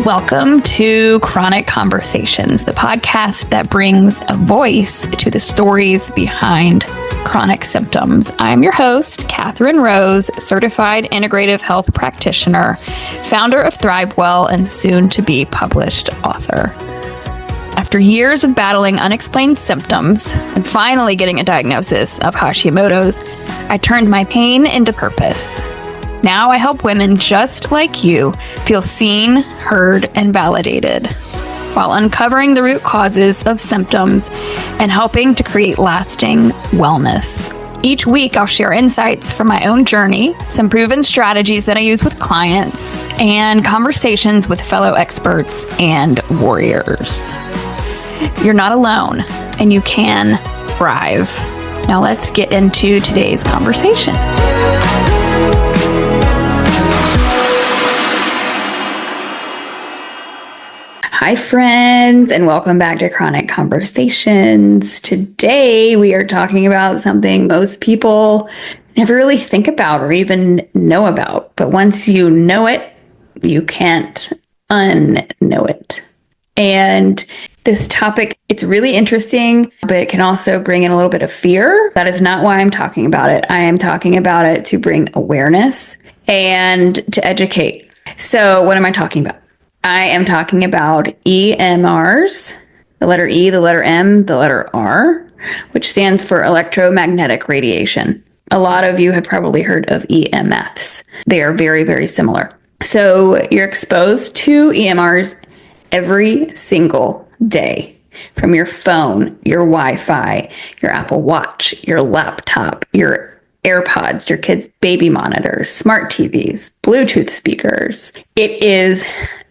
Welcome to Chronic Conversations, the podcast that brings a voice to the stories behind chronic symptoms. I'm your host, Katherine Rose, certified integrative health practitioner, founder of ThriveWell, and soon to be published author. After years of battling unexplained symptoms and finally getting a diagnosis of Hashimoto's, I turned my pain into purpose. Now I help women just like you feel seen, heard, and validated, while uncovering the root causes of symptoms and helping to create lasting wellness. Each week, I'll share insights from my own journey, some proven strategies that I use with clients, and conversations with fellow experts and warriors. You're not alone, and you can thrive. Now let's get into today's conversation. Hi, friends, and welcome back to Chronic Conversations. Today, we are talking about something most people never really think about or even know about. But once you know it, you can't unknow it. And this topic, it's really interesting, but it can also bring in a little bit of fear. That is not why I'm talking about it. I am talking about it to bring awareness and to educate. So what am I talking about? I am talking about EMRs, the letter E, the letter M, the letter R, which stands for electromagnetic radiation. A lot of you have probably heard of EMFs. They are very, very similar. So you're exposed to EMRs every single day from your phone, your Wi-Fi, your Apple Watch, your laptop, your AirPods, your kids' baby monitors, smart TVs, Bluetooth speakers. It is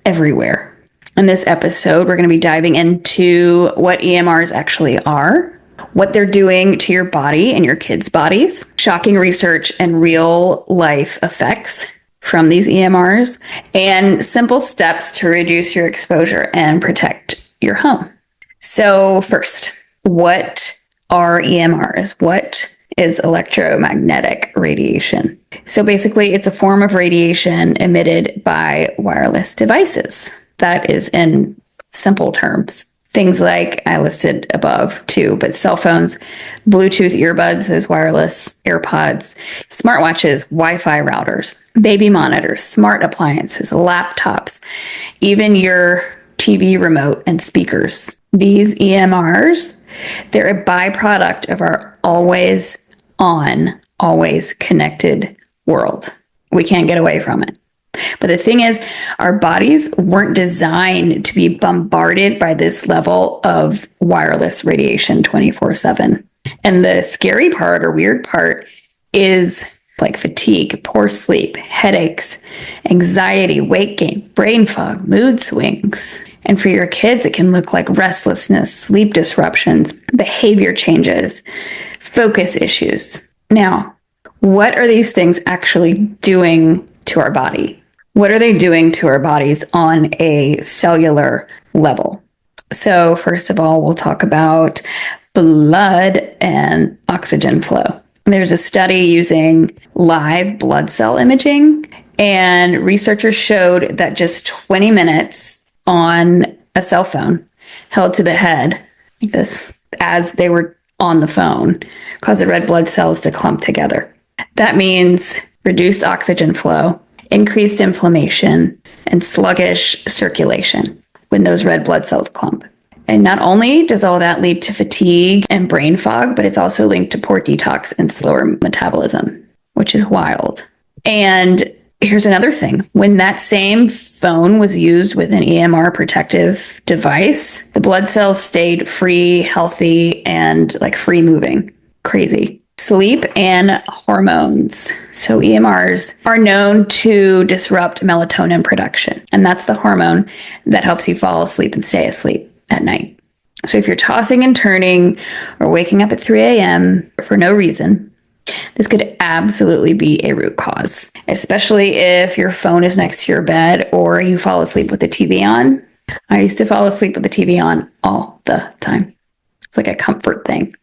everywhere. In this episode, we're going to be diving into what EMRs actually are, what they're doing to your body and your kids' bodies, shocking research and real life effects from these EMRs, and simple steps to reduce your exposure and protect your home. So first, what are EMRs? What is electromagnetic radiation? So basically, it's a form of radiation emitted by wireless devices. That is in simple terms. Things like I listed above too, but cell phones, Bluetooth earbuds, those wireless AirPods, smartwatches, Wi-Fi routers, baby monitors, smart appliances, laptops, even your TV remote and speakers. These EMRs, they're a byproduct of our always on, always connected world. We can't get away from it. But the thing is, our bodies weren't designed to be bombarded by this level of wireless radiation 24/7. And the scary part or weird part is like fatigue, poor sleep, headaches, anxiety, weight gain, brain fog, mood swings. And for your kids, it can look like restlessness, sleep disruptions, behavior changes, focus issues. Now, what are these things actually doing to our body? What are they doing to our bodies on a cellular level? So first of all, we'll talk about blood and oxygen flow. There's a study using live blood cell imaging, and researchers showed that just 20 minutes on a cell phone held to the head like this as they were on the phone caused the red blood cells to clump together. That means reduced oxygen flow, increased inflammation, and sluggish circulation when those red blood cells clump. And not only does all that lead to fatigue and brain fog, but it's also linked to poor detox and slower metabolism, which is wild. And here's another thing. When that same phone was used with an EMR protective device, the blood cells stayed free, healthy, and like free moving. Crazy. Sleep and hormones. So EMRs are known to disrupt melatonin production, and that's the hormone that helps you fall asleep and stay asleep at night. So if you're tossing and turning or waking up at 3 a.m. for no reason, this could absolutely be a root cause, especially if your phone is next to your bed or you fall asleep with the TV on. I used to fall asleep with the TV on all the time. It's like a comfort thing.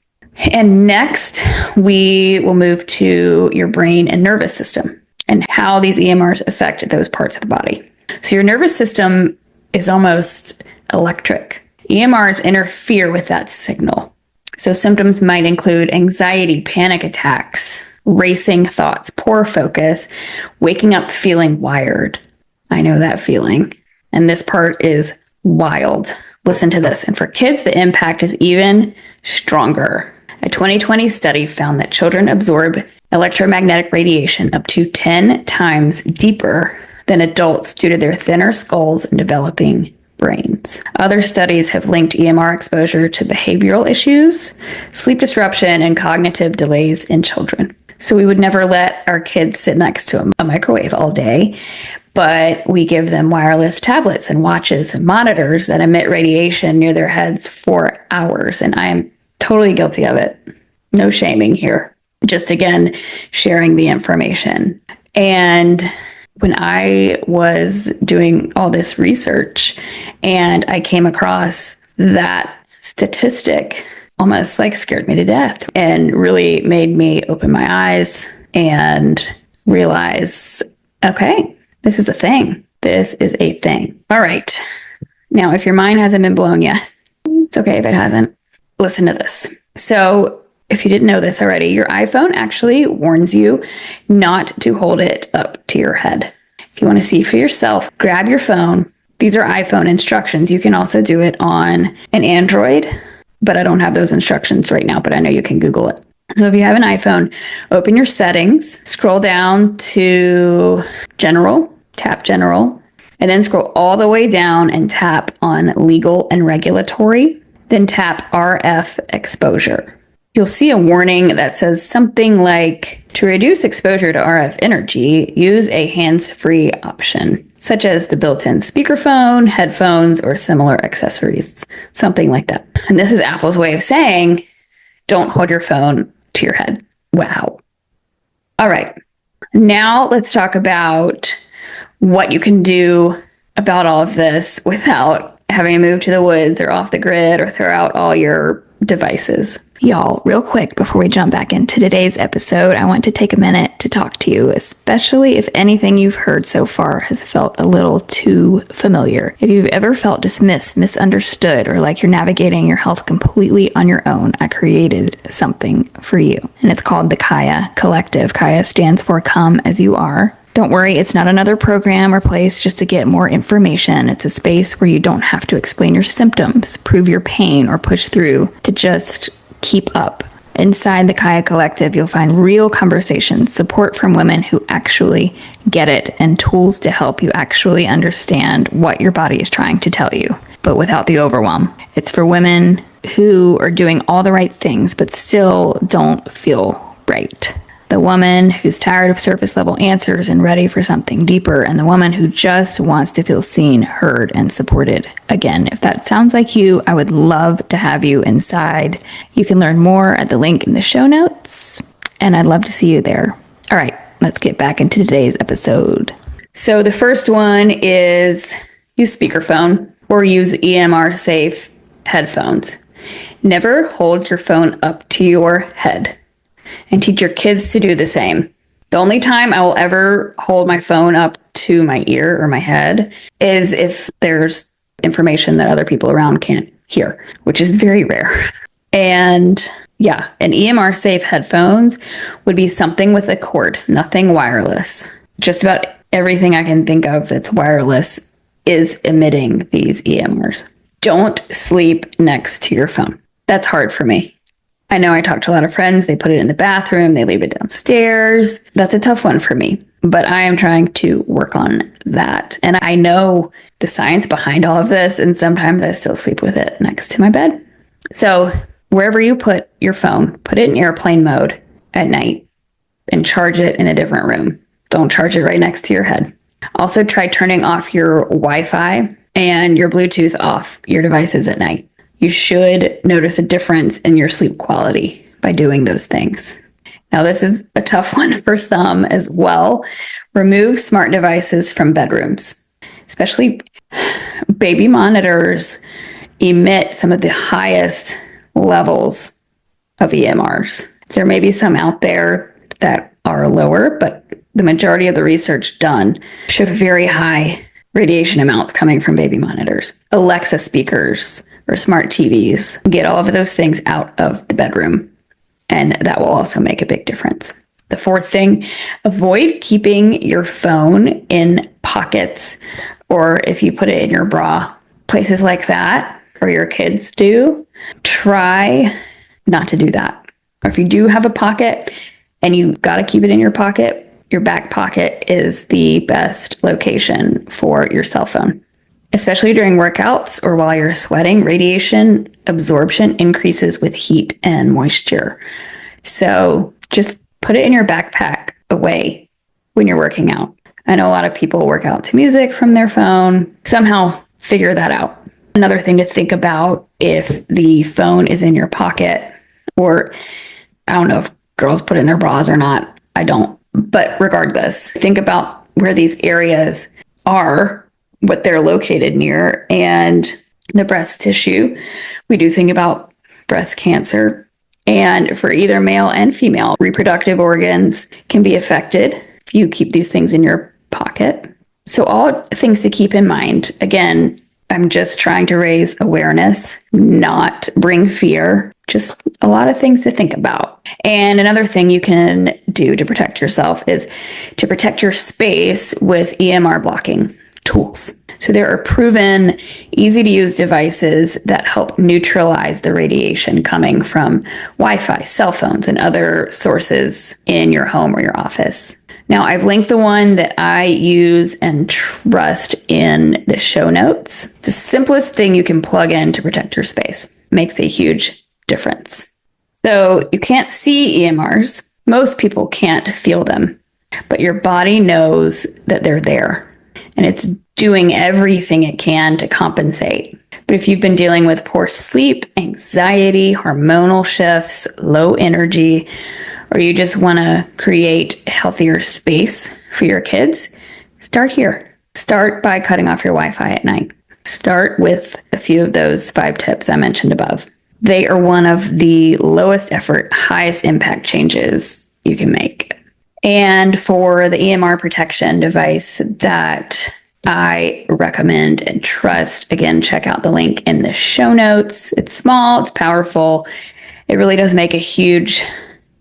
And next, we will move to your brain and nervous system and how these EMRs affect those parts of the body. So your nervous system is almost electric. EMRs interfere with that signal. So symptoms might include anxiety, panic attacks, racing thoughts, poor focus, waking up feeling wired. I know that feeling. And this part is wild. Listen to this. And for kids, the impact is even stronger. A 2020 study found that children absorb electromagnetic radiation up to 10 times deeper than adults due to their thinner skulls and developing brains. Other studies have linked EMR exposure to behavioral issues, sleep disruption, and cognitive delays in children. So we would never let our kids sit next to a microwave all day, but we give them wireless tablets and watches and monitors that emit radiation near their heads for hours. And I am totally guilty of it. No shaming here. Just again, sharing the information. And when I was doing all this research and I came across that statistic, almost like scared me to death and really made me open my eyes and realize, okay, this is a thing. This is a thing. All right. Now, if your mind hasn't been blown yet, it's okay if it hasn't. Listen to this. So if you didn't know this already, your iPhone actually warns you not to hold it up to your head. If you want to see for yourself, grab your phone. These are iPhone instructions. You can also do it on an Android, but I don't have those instructions right now, but I know you can Google it. So if you have an iPhone, open your settings, scroll down to General, tap General, and then scroll all the way down and tap on Legal and Regulatory, then tap RF Exposure. You'll see a warning that says something like, to reduce exposure to RF energy, use a hands-free option, such as the built-in speakerphone, headphones, or similar accessories, something like that. And this is Apple's way of saying, don't hold your phone to your head. Wow. All right. Now let's talk about what you can do about all of this without having to move to the woods or off the grid or throw out all your devices. Y'all, real quick before we jump back into today's episode, I want to take a minute to talk to you, especially if anything you've heard so far has felt a little too familiar. If you've ever felt dismissed, misunderstood, or like you're navigating your health completely on your own, I created something for you. And it's called the Kaya Collective. Kaya stands for Come As You Are. Don't worry, it's not another program or place just to get more information. It's a space where you don't have to explain your symptoms, prove your pain, or push through to just keep up. Inside the Kaya Collective, you'll find real conversations, support from women who actually get it, and tools to help you actually understand what your body is trying to tell you, but without the overwhelm. It's for women who are doing all the right things, but still don't feel right. The woman who's tired of surface level answers and ready for something deeper, and the woman who just wants to feel seen, heard, and supported. Again, if that sounds like you, I would love to have you inside. You can learn more at the link in the show notes, and I'd love to see you there. All right, let's get back into today's episode. So the first one is use speakerphone or use EMR safe headphones. Never hold your phone up to your head. And teach your kids to do the same. The only time I will ever hold my phone up to my ear or my head is if there's information that other people around can't hear, which is very rare. And yeah, an EMR safe headphones would be something with a cord, nothing wireless. Just about everything I can think of that's wireless is emitting these EMRs. Don't sleep next to your phone. That's hard for me. I know I talk to a lot of friends, they put it in the bathroom, they leave it downstairs. That's a tough one for me, but I am trying to work on that. And I know the science behind all of this, and sometimes I still sleep with it next to my bed. So wherever you put your phone, put it in airplane mode at night and charge it in a different room. Don't charge it right next to your head. Also try turning off your Wi-Fi and your Bluetooth off your devices at night. You should notice a difference in your sleep quality by doing those things. Now, this is a tough one for some as well. Remove smart devices from bedrooms, especially baby monitors emit some of the highest levels of EMRs. There may be some out there that are lower, but the majority of the research done showed very high radiation amounts coming from baby monitors, Alexa speakers, or smart TVs. Get all of those things out of the bedroom, and that will also make a big difference. The fourth thing, avoid keeping your phone in pockets, or if you put it in your bra, places like that, or your kids do. Try not to do that. Or if you do have a pocket and you got to keep it in your pocket, your back pocket is the best location for your cell phone. Especially during workouts or while you're sweating, radiation absorption increases with heat and moisture. So just put it in your backpack away when you're working out. I know a lot of people work out to music from their phone. Somehow figure that out. Another thing to think about, if the phone is in your pocket, or I don't know if girls put it in their bras or not. I don't. But regardless, think about where these areas are, what they're located near, and the breast tissue. We do think about breast cancer. And for either male and female, reproductive organs can be affected if you keep these things in your pocket. So all things to keep in mind. Again, I'm just trying to raise awareness, not bring fear. Just a lot of things to think about. And another thing you can do to protect yourself is to protect your space with EMR blocking tools. So there are proven, easy to use devices that help neutralize the radiation coming from Wi-Fi, cell phones, and other sources in your home or your office. Now, I've linked the one that I use and trust in the show notes. It's the simplest thing you can plug in to protect your space. Makes a huge difference. So you can't see EMRs. Most people can't feel them, but your body knows that they're there, and it's doing everything it can to compensate. But if you've been dealing with poor sleep, anxiety, hormonal shifts, low energy, or you just want to create a healthier space for your kids, start here. Start by cutting off your Wi-Fi at night. Start with a few of those 5 tips I mentioned above. They are one of the lowest effort, highest impact changes you can make. And for the EMR protection device that I recommend and trust, again, check out the link in the show notes. It's small, it's powerful. It really does make a huge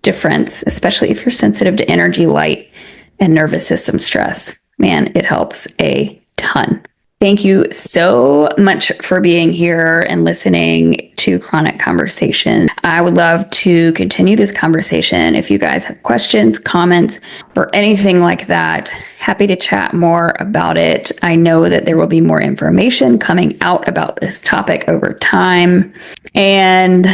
difference, especially if you're sensitive to energy, light, and nervous system stress. Man, it helps a ton. Thank you so much for being here and listening to Chronic Conversation. I would love to continue this conversation. If you guys have questions, comments, or anything like that, happy to chat more about it. I know that there will be more information coming out about this topic over time. And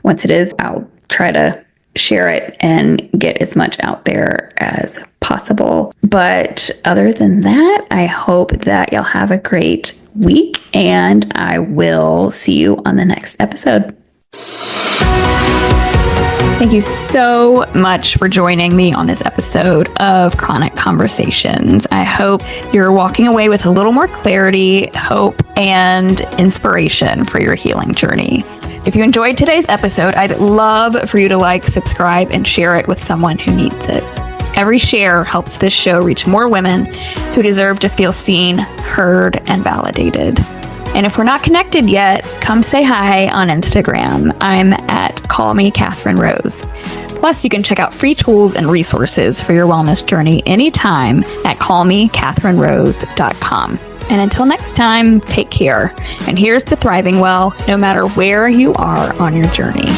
once it is, I'll try to share it and get as much out there as possible. But other than that, I hope that you'll have a great week, and I will see you on the next episode. Thank you so much for joining me on this episode of Chronic Conversations. I hope you're walking away with a little more clarity, hope, and inspiration for your healing journey. If you enjoyed today's episode, I'd love for you to like, subscribe, and share it with someone who needs it. Every share helps this show reach more women who deserve to feel seen, heard, and validated. And if we're not connected yet, come say hi on Instagram. I'm at Call Me Katherine Rose. Plus, you can check out free tools and resources for your wellness journey anytime at callmekatherinerose.com. And until next time, take care. And here's to thriving well, no matter where you are on your journey.